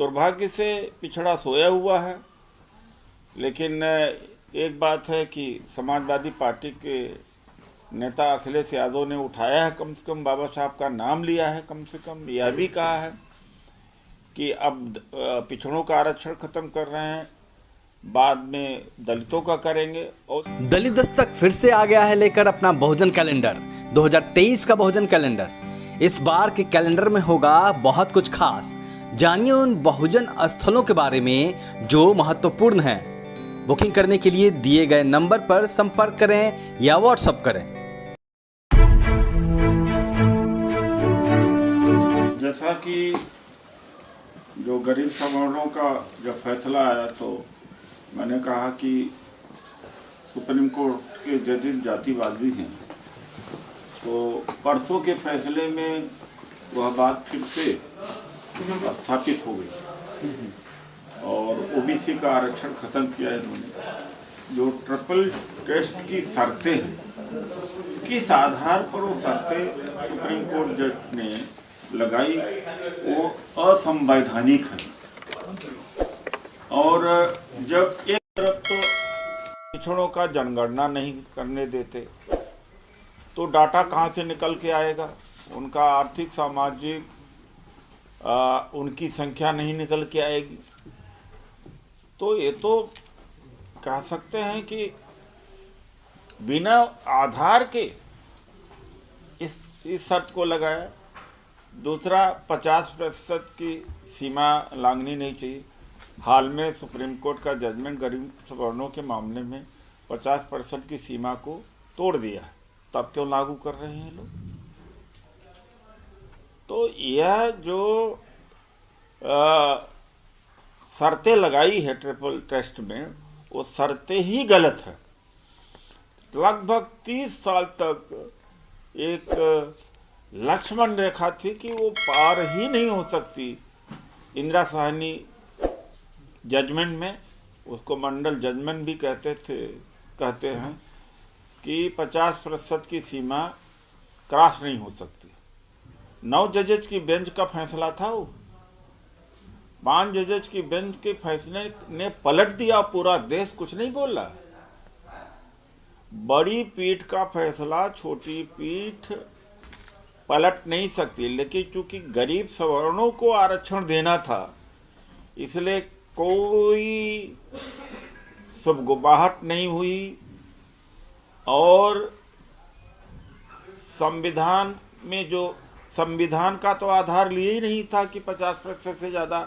दुर्भाग्य से पिछड़ा सोया हुआ है। लेकिन एक बात है कि समाजवादी पार्टी के नेता अखिलेश यादव ने उठाया है, कम से कम बाबा साहब का नाम लिया है, कम से कम यह भी कहा है कि अब पिछड़ों का आरक्षण खत्म कर रहे हैं, बाद में दलितों का करेंगे। और दलित दस्तक फिर से आ गया है लेकर अपना बहुजन कैलेंडर 2023 का बहुजन कैलेंडर। इस बार के कैलेंडर में होगा बहुत कुछ खास। जानिए उन बहुजन स्थलों के बारे में जो महत्वपूर्ण हैं। बुकिंग करने के लिए दिए गए नंबर पर संपर्क करें या व्हाट्सएप करें। जैसा कि जो गरीब सवर्णों का जब फैसला आया तो मैंने कहा कि सुप्रीम कोर्ट के जजेस जातिवादी हैं, तो परसों के फैसले में वह बात फिर से स्थापित हो गई और ओबीसी का आरक्षण खत्म किया इन्होंने। जो ट्रिपल टेस्ट की शर्तें हैं, किस आधार पर वो शर्तें सुप्रीम कोर्ट जज ने लगाई, वो असंवैधानिक है। और जब एक तरफ तो पिछड़ों का जनगणना नहीं करने देते तो डाटा कहाँ से निकल के आएगा, उनका आर्थिक सामाजिक उनकी संख्या नहीं निकल के आएगी। तो ये तो कह सकते हैं कि बिना आधार के इस शर्त को लगाया। दूसरा, 50% की सीमा लांघनी नहीं चाहिए। हाल में सुप्रीम कोर्ट का जजमेंट गरीब सवर्णों के मामले में 50% की सीमा को तोड़ दिया है, तब क्यों लागू कर रहे हैं लोग? तो यह जो शर्तें लगाई है ट्रिपल टेस्ट में, वो शर्तें ही गलत है। लगभग 30 साल तक एक लक्ष्मण रेखा थी कि वो पार ही नहीं हो सकती। इंदिरा साहनी जजमेंट में, उसको मंडल जजमेंट भी कहते हैं कि 50% की सीमा क्रॉस नहीं हो सकती। 9 जजेज की बेंच का फैसला था वो। 5 जजेज की बेंच के फैसले ने पलट दिया पूरा देश, कुछ नहीं बोला। बड़ी पीठ का फैसला छोटी पीठ पलट नहीं सकती, लेकिन चूंकि गरीब सवर्णों को आरक्षण देना था, इसलिए कोई सुगबुगाहट नहीं हुई। और संविधान में जो संविधान का तो आधार लिए ही नहीं था कि 50% से ज़्यादा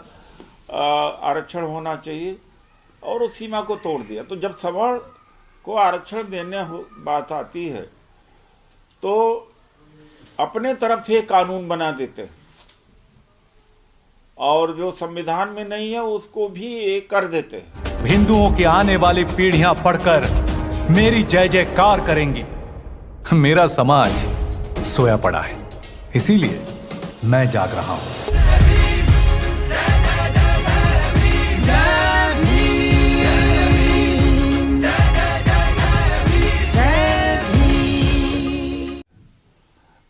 आरक्षण होना चाहिए, और उस सीमा को तोड़ दिया। तो जब सवर्ण को आरक्षण देने बात आती है तो अपने तरफ से कानून बना देते हैं, और जो संविधान में नहीं है उसको भी ये कर देते हैं। हिंदुओं की आने वाली पीढ़ियां पढ़कर मेरी जय जयकार करेंगी। मेरा समाज सोया पड़ा है, इसीलिए मैं जाग रहा हूं।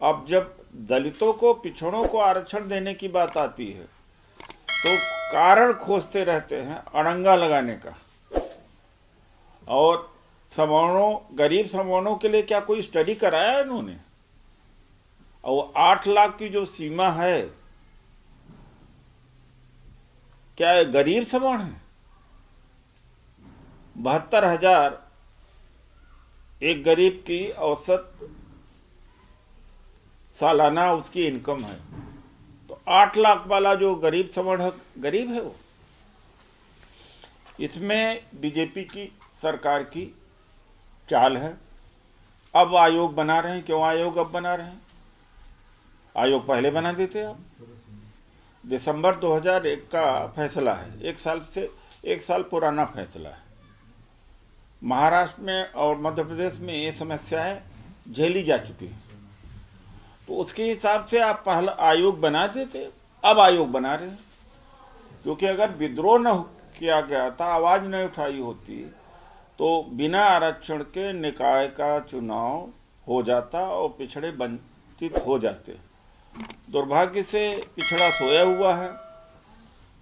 अब जब दलितों को, पिछड़ों को आरक्षण देने की बात आती है तो कारण खोजते रहते हैं अड़ंगा लगाने का। और सवर्णों, गरीब सवर्णों के लिए क्या कोई स्टडी कराया इन्होंने? और 8 लाख की जो सीमा है, क्या गरीब सवर्ण है? 72,000 एक गरीब की औसत सालाना उसकी इनकम है, तो 8 लाख वाला जो गरीब सवर्ण गरीब है वो। इसमें बीजेपी की सरकार की चाल है। अब आयोग बना रहे हैं। क्यों आयोग अब बना रहे हैं? आयोग पहले बना देते आप। दिसंबर 2001 का फैसला है, एक साल पुराना फैसला है। महाराष्ट्र में और मध्य प्रदेश में ये समस्याएं झेली जा चुकी हैं, तो उसके हिसाब से आप पहला आयोग बना देते। अब आयोग बना रहे हैं, क्योंकि अगर विद्रोह न किया गया था, आवाज़ नहीं उठाई होती, तो बिना आरक्षण के निकाय का चुनाव हो जाता और पिछड़े वंचित हो जाते। दुर्भाग्य से पिछड़ा सोया हुआ है।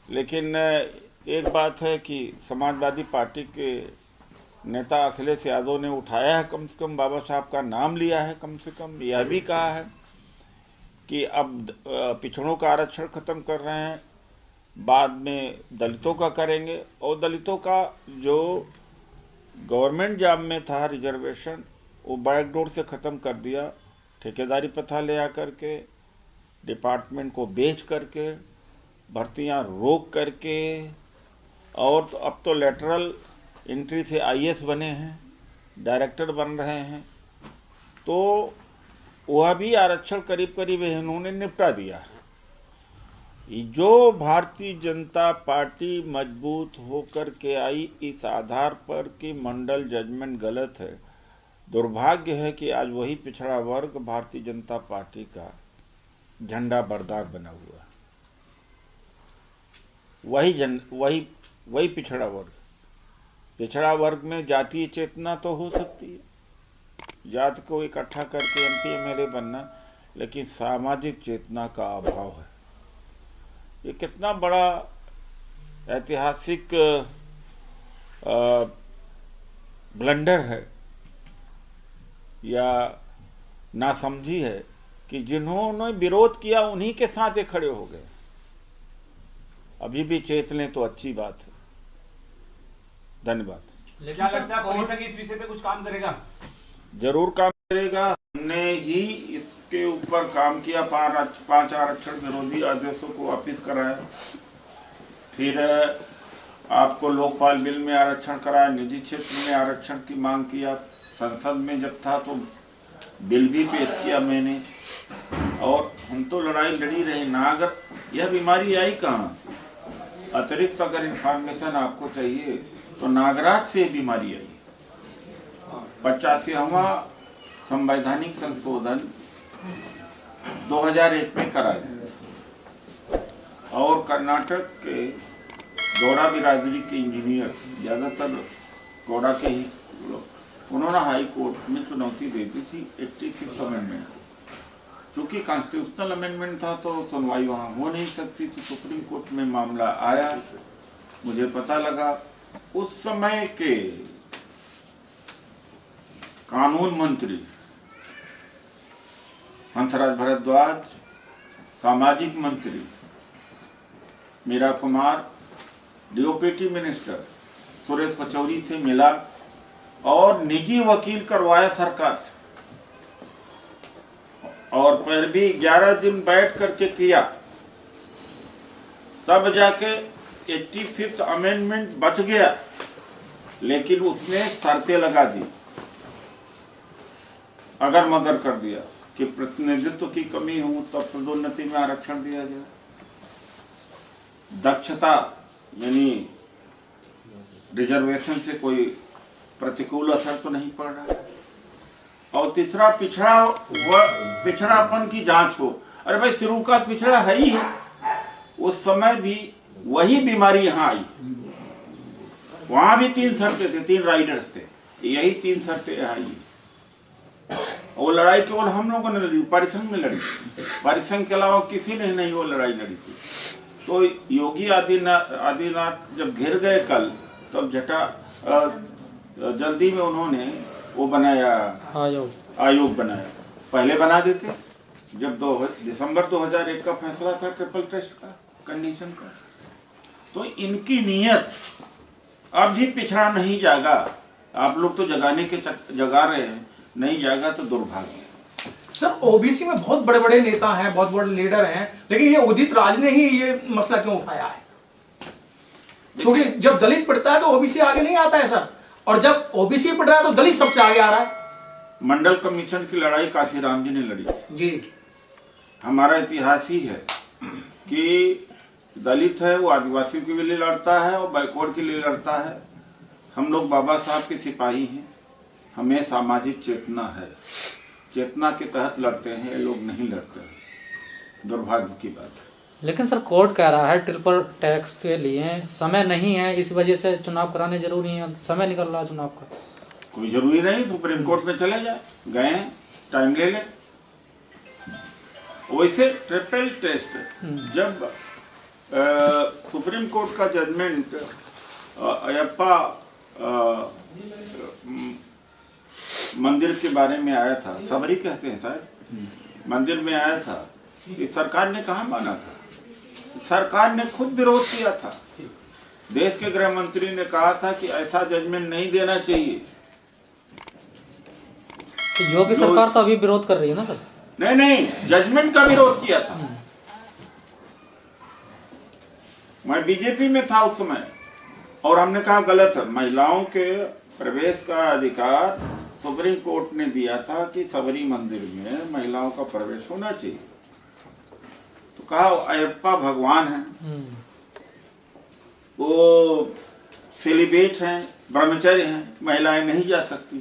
लेकिन एक बात है कि समाजवादी पार्टी के नेता अखिलेश यादव ने उठाया है, कम से कम बाबा साहब का नाम लिया है, कम से कम यह भी कहा है कि अब पिछड़ों का आरक्षण खत्म कर रहे हैं, बाद में दलितों का करेंगे। और दलितों का जो गवर्नमेंट जॉब में था रिजर्वेशन, वो बैकडोर से ख़त्म कर दिया, ठेकेदारी प्रथा ले आकर के, डिपार्टमेंट को बेच करके, भर्तियां रोक करके, और तो अब तो लेटरल एंट्री से आईएएस बने हैं, डायरेक्टर बन रहे हैं। तो वह भी आरक्षण करीब करीब इन्होंने निपटा दिया है। जो भारतीय जनता पार्टी मजबूत होकर के आई इस आधार पर कि मंडल जजमेंट गलत है, दुर्भाग्य है कि आज वही पिछड़ा वर्ग भारतीय जनता पार्टी का झंडा बरदार बना हुआ है। वही पिछड़ा वर्ग। पिछड़ा वर्ग में जातीय चेतना तो हो सकती है, जात को इकट्ठा करके एमपी एमएलए बनना, लेकिन सामाजिक चेतना का अभाव है। ये कितना बड़ा ऐतिहासिक ब्लंडर है या नासमझी है कि जिन्होंने विरोध किया उन्हीं के साथ ये खड़े हो गए। अभी भी चेत लें तो अच्छी बात है। धन्यवाद। क्या लगता है पुलिस इस विषय पे कुछ काम करेगा? जरूर काम करेगा। हमने ही इसके ऊपर काम किया, 5 आरक्षण विरोधी आदेशों को वापिस कराया, फिर आपको लोकपाल बिल में आरक्षण कराया, निजी क्षेत्र में आरक्षण की मांग किया, संसद में जब था तो बिल भी पेश किया मैंने, और हम तो लड़ाई लड़ी रहे ना। अगर यह बीमारी आई कहाँ से, अतिरिक्त अगर इंफॉर्मेशन आपको चाहिए तो नागराज से बीमारी आई। 85वां संवैधानिक संशोधन 2001 में कराया, और कर्नाटक के गौड़ा बिरादरी के इंजीनियर, ज़्यादातर गौड़ा के ही लोग, उन्होंने हाई कोर्ट में चुनौती दे दी थी 85th अमेंडमेंट। चूँकि कॉन्स्टिट्यूशनल अमेंडमेंट था तो सुनवाई वहाँ हो नहीं सकती, तो सुप्रीम कोर्ट में मामला आया। मुझे पता लगा उस समय के कानून मंत्री हंसराज भारद्वाज, सामाजिक मंत्री मीरा कुमार, डीओपीटी मिनिस्टर सुरेश पचौरी थे, मिला और निजी वकील करवाया सरकार से, और फिर भी 11 दिन बैठ करके किया, तब जाके 85th अमेंडमेंट बच गया। लेकिन उसने शर्तें लगा दी, अगर मगर कर दिया कि प्रतिनिधित्व की कमी हो तब पदोन्नति में आरक्षण दिया जाए, दक्षता यानी रिजर्वेशन से कोई प्रतिकूल असर तो नहीं पड़ रहा है, और तीसरा पिछड़ापन की जांच हो। अरे भाई शुरू का पिछड़ा है ही है, उस समय भी वही बीमारी यहाँ आई, वहां भी 3 शर्तें थे, 3 राइडर्स थे, यही 3 शर्तें आई। वो लड़ाई केवल हम लोगों ने लड़ी, परिसंघ में लड़ी, परिसंघ के अलावा किसी ने नहीं वो लड़ाई लड़ी थी। तो योगी आदित्यनाथ जब घिर गए कल, तब जल्दी में उन्होंने वो बनाया, आयोग बनाया। पहले बना देते जब दिसंबर 2001 का फैसला था ट्रिपल टेस्ट का, कंडीशन का। तो इनकी नीयत अब भी पिछड़ा नहीं जागा। आप लोग तो जगाने के जगा रहे हैं, नहीं जागा तो दुर्भाग्य। सर ओबीसी में बहुत बड़े बड़े नेता हैं, बहुत बड़े लीडर हैं, लेकिन ये उदित राज ने ही ये मसला क्यों उठाया है? क्योंकि जब दलित पढ़ता है तो ओबीसी आगे नहीं आता है सर, और जब ओबीसी पढ़ रहा है तो दलित सबसे आगे आ रहा है। मंडल कमीशन की लड़ाई काशीराम जी ने लड़ी थी जी। हमारा इतिहास ही है कि दलित है वो आदिवासियों के लिए लड़ता है और बैकवर्ड के लिए लड़ता है। हम लोग बाबा साहब के सिपाही हैं, हमें सामाजिक चेतना है, चेतना के तहत लड़ते हैं, ये लोग नहीं लड़ते हैं। दुर्भाग्य की बात है। लेकिन सर कोर्ट कह रहा है ट्रिपल टैक्स के लिए समय नहीं है, इस वजह से चुनाव कराने जरूरी है, समय निकल रहा है चुनाव का। कोई जरूरी नहीं, सुप्रीम कोर्ट में चले जाए, गए टाइम ले लें। वैसे ट्रिपल टेस्ट जब सुप्रीम कोर्ट का जजमेंट अयप्पा मंदिर के बारे में आया था, सबरी कहते हैं शायद, मंदिर में आया था कि सरकार ने कहाँ माना था। सरकार ने खुद विरोध किया था। देश के गृह मंत्री ने कहा था कि ऐसा जजमेंट नहीं देना चाहिए। तो योगी सरकार तो अभी विरोध कर रही है ना सर? नहीं, जजमेंट का विरोध किया था। मैं बीजेपी में था उस समय और हमने कहा गलत है। महिलाओं के प्रवेश का अधिकार सुप्रीम कोर्ट ने दिया था कि सबरी मंदिर में महिलाओं का प्रवेश होना चाहिए। तो कहा अयप्पा भगवान है, वो सेलिब्रेट हैं, ब्रह्मचर्य हैं, महिलाएं नहीं जा सकती।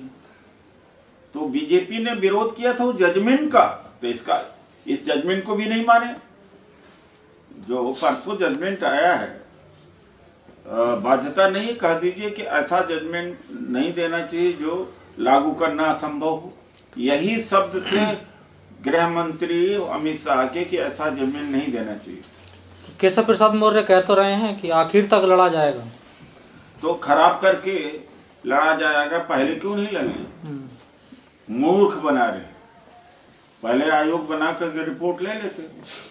तो बीजेपी ने विरोध किया था वो जजमेंट का, तो इस जजमेंट को भी नहीं माने। जो परसों जजमेंट आया है, बाध्यता नहीं कह दीजिए कि ऐसा जजमेंट नहीं देना चाहिए जो लागू करना असंभव हो। यही शब्द थे गृह मंत्री अमित शाह के कि ऐसा जजमेंट नहीं देना चाहिए। केशव प्रसाद मौर्य कह तो रहे हैं कि आखिर तक लड़ा जाएगा। तो खराब करके लड़ा जाएगा, पहले क्यों नहीं लगे? मूर्ख बना रहे, पहले आयोग बना करके रिपोर्ट ले लेते।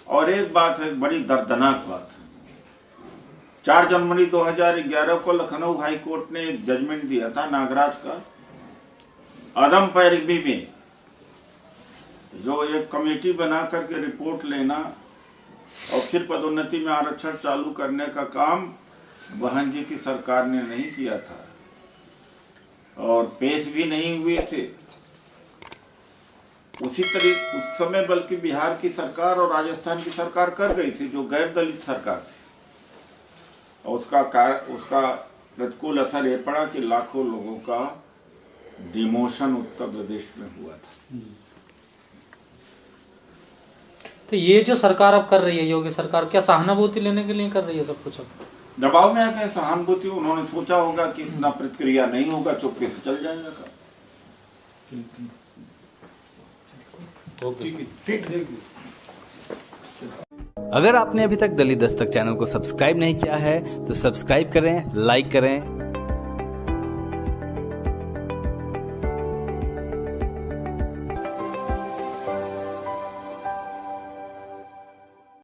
और एक बात है, बड़ी दर्दनाक बात है, 4 जनवरी 2011 को लखनऊ हाई कोर्ट ने एक जजमेंट दिया था नागराज का, अदम पैरवी में, जो एक कमेटी बना करके रिपोर्ट लेना और फिर पदोन्नति में आरक्षण चालू करने का काम बहन जी की सरकार ने नहीं किया था और पेश भी नहीं हुए थे। उसी तरीके उस समय बल्कि बिहार की सरकार और राजस्थान की सरकार कर गई थी, जो गैर दलित सरकार थी, और उसका प्रतिकूल असर ये पड़ा कि लाखों लोगों का डिमोशन उत्तर प्रदेश में हुआ था। तो ये जो सरकार अब कर रही है, योगी सरकार, क्या सहानुभूति लेने के लिए कर रही है सब कुछ? दबाव में आके सहानुभूति, उन्होंने सोचा होगा कि इतना प्रतिक्रिया नहीं होगा, चुपके से चल जाएगा का। अगर आपने अभी तक दलित दस्तक चैनल को सब्सक्राइब नहीं किया है तो सब्सक्राइब करें, लाइक करें